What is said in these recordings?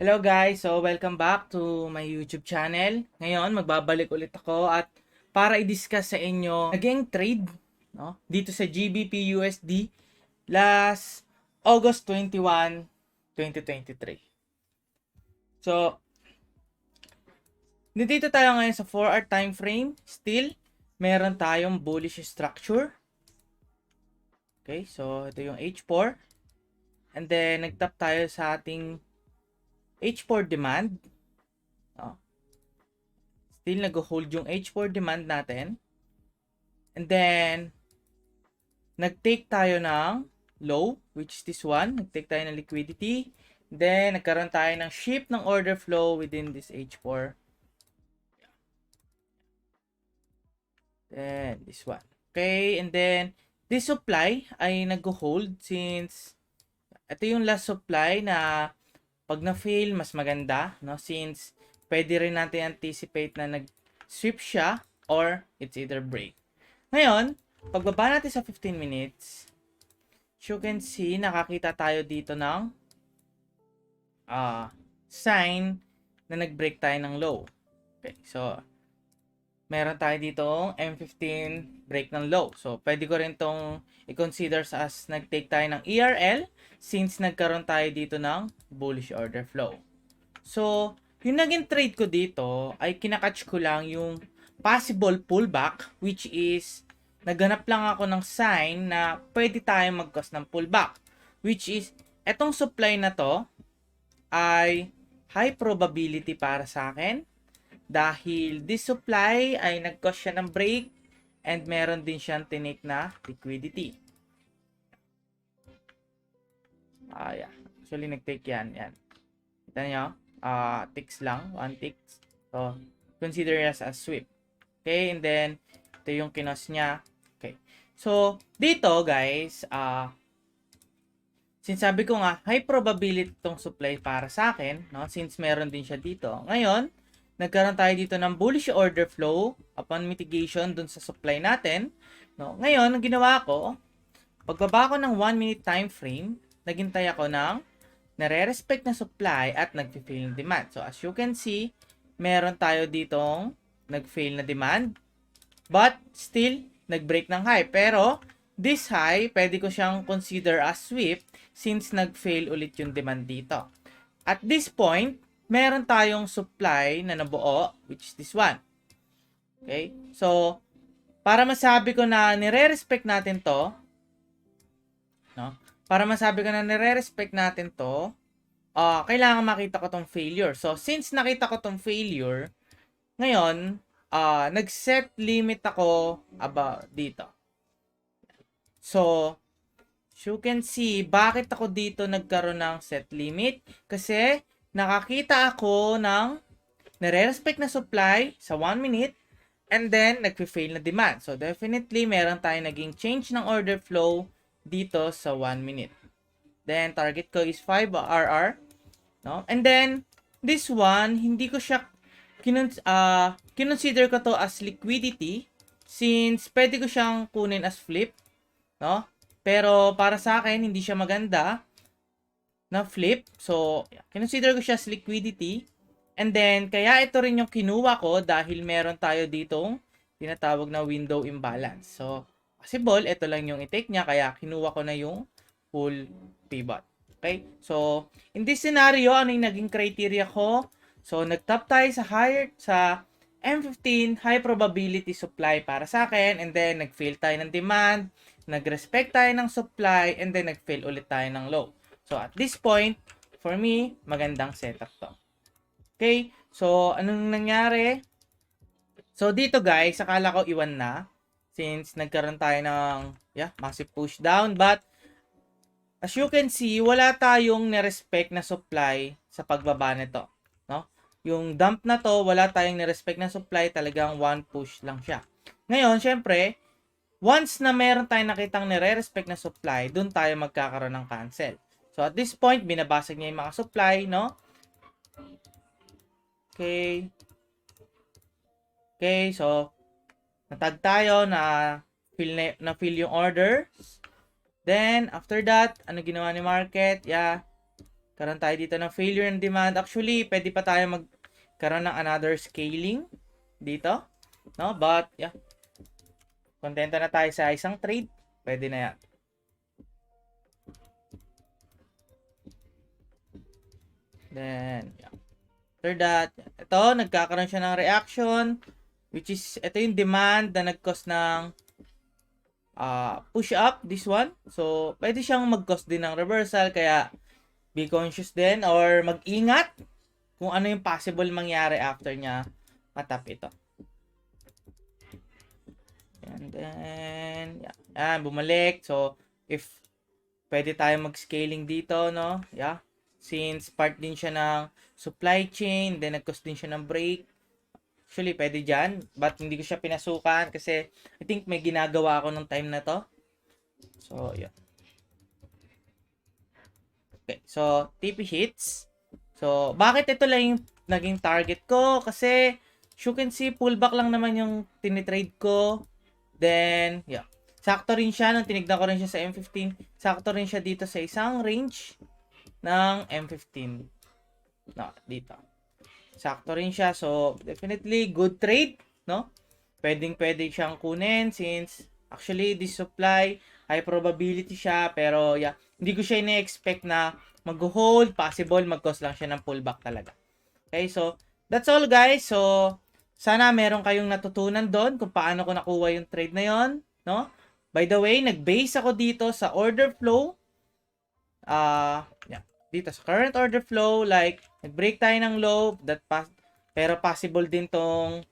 Hello guys, so welcome back to my YouTube channel. Ngayon, magbabalik ulit ako at para i-discuss sa inyo naging trade dito sa GBP USD last August 21, 2023. So, dito tayo ngayon sa 4-hour time frame. Still, meron tayong bullish structure. Okay, so ito yung H4. And then, nagtap tayo sa ating H4 demand. Still nag-hold yung H4 demand natin. And then, nag-take tayo ng low, which is this one. Nag-take tayo ng liquidity. Then, nagkaroon tayo ng shift ng order flow within this H4. Then, this one. Okay, and then, this supply ay nag-hold since ito yung last supply na pag na-fail, mas maganda, no? Since pwede rin natin anticipate na nag-sweep siya or it's either break. Ngayon, pagbaba natin sa 15 minutes, you can see, nakakita tayo dito ng sign na nag-break tayo ng low. Okay, so, meron tayo dito M15 break ng low. So, pwede ko rin tong i-consider as nag-take tayo ng ERL since nagkaroon tayo dito ng bullish order flow. So, yung naging trade ko dito ay kinakatch ko lang yung possible pullback, which is naghanap lang ako ng sign na pwede tayong mag-cause ng pullback, which is etong supply na to ay high probability para sa akin dahil this supply ay nag-cause siya ng break and meron din siyang tinake na liquidity. Yeah. Actually, nag-take yan. Kita nyo? Ticks lang. One ticks. So, consider as a sweep. Okay, and then, ito yung kinos niya. Okay. So, dito, guys, since sabi ko nga, high probability itong supply para sa akin, no? Since meron din siya dito. Ngayon, nagkaroon tayo dito ng bullish order flow upon mitigation dun sa supply natin. No? Ngayon, ang ginawa ko, pagbaba ko ng 1 minute time frame, naghintay ako ng nare-respect na supply at nag-fail na demand. So, as you can see, meron tayo ditong nag-fail na demand, but still, nag-break ng high. Pero, this high, pwede ko siyang consider as sweep since nag-fail ulit yung demand dito. At this point, meron tayong supply na nabuo, which is this one. Okay? So, para masabi ko na nire-respect natin to, no? Para masabi ko na nire-respect natin to, kailangan makita ko tong failure. So, since nakita ko tong failure, ngayon, nag-set limit ako about dito. So, you can see, bakit ako dito nagkaroon ng set limit? Kasi, nakakita ako ng nare-respect na supply sa 1 minute and then nagfe-fail na demand. So, definitely, meron tayong naging change ng order flow dito sa 1 minute. Then, target ko is 5 RR. No? And then, this one, hindi ko siya kinonsider ko to as liquidity since pwede ko siyang kunin as flip. No? Pero, para sa akin, hindi siya maganda na flip. So, kinonsider ko siya as liquidity. And then, kaya ito rin yung kinuha ko dahil meron tayo ditong tinatawag na window imbalance. So, possible, ito lang yung i-take niya, kaya kinuha ko na yung full pivot. Okay? So, in this scenario, ano yung naging criteria ko? So, nag-top tayo sa M15 high probability supply para sa akin, and then nag-fail tayo ng demand, nag-respect tayo ng supply, and then nag-fail ulit tayo ng low. So, at this point, for me, magandang setup to. Okay? So, anong nangyari? So, dito guys, akala ko iwan na. Since nagkaroon tayo ng massive push down. But, as you can see, wala tayong nirespect na supply sa pagbaba nito. No? Yung dump na to, wala tayong nirespect na supply. Talagang one push lang siya. Ngayon, syempre, once na meron tayong nakitang nire-respect na supply, dun tayo magkakaroon ng cancel. So, at this point, binabasag niya yung mga supply, no? Okay. Okay, so, natag tayo na fill yung order. Then, after that, ano ginawa ni market? Karoon tayo dito ng failure in demand. Actually, pwede pa tayo magkaroon ng another scaling dito. No? But, yeah. Kontento na tayo sa isang trade. Pwede na yan. Then, yeah. After that, ito, nagkakaroon siya ng reaction. Which is, ito yung demand na nag-cause ng push up, this one. So, pwede siyang mag-cause din ng reversal. Kaya, be conscious din or mag-ingat kung ano yung possible mangyari after niya matap ito. And then, yeah. Yan, bumalik. So, if pwede tayo mag-scaling dito, no? Yeah. Since part din siya ng supply chain, then nag-cause din siya ng break. Actually, pwede dyan. But hindi ko siya pinasukan kasi I think may ginagawa ako nung time na to. So, yeah. Okay. So, TP hits. So, bakit ito lang yung naging target ko? Kasi, you can see, pullback lang naman yung tinitrade ko. Then, yeah. Sakto rin siya. Nung tinignan ko rin siya sa M15, sakto rin siya dito sa isang range ng M15. No, dito. Sakto rin siya. So, definitely, good trade, no? Pwede siyang kunin since, actually, this supply, high probability siya. Pero, yeah, hindi ko siya ina-expect na mag-hold. Possible, mag-cause lang siya ng pullback talaga. Okay, so, that's all, guys. So, sana meron kayong natutunan doon kung paano ko nakuha yung trade na yon, no? By the way, nag-base ako dito sa order flow. Yeah. Dito sa current order flow, like, nag-break tayo ng low, pero possible din tong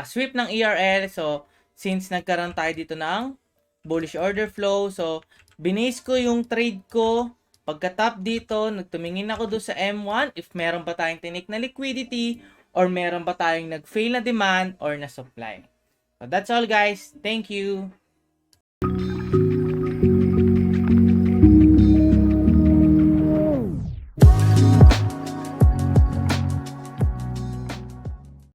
sweep ng ERL. So, since nagkaroon tayo dito ng bullish order flow, so, binase ko yung trade ko. Pagka-top dito, nagtumingin ako doon sa M1 if meron ba tayong tinik na liquidity or meron ba tayong nag-fail na demand or na supply. So, that's all, guys. Thank you.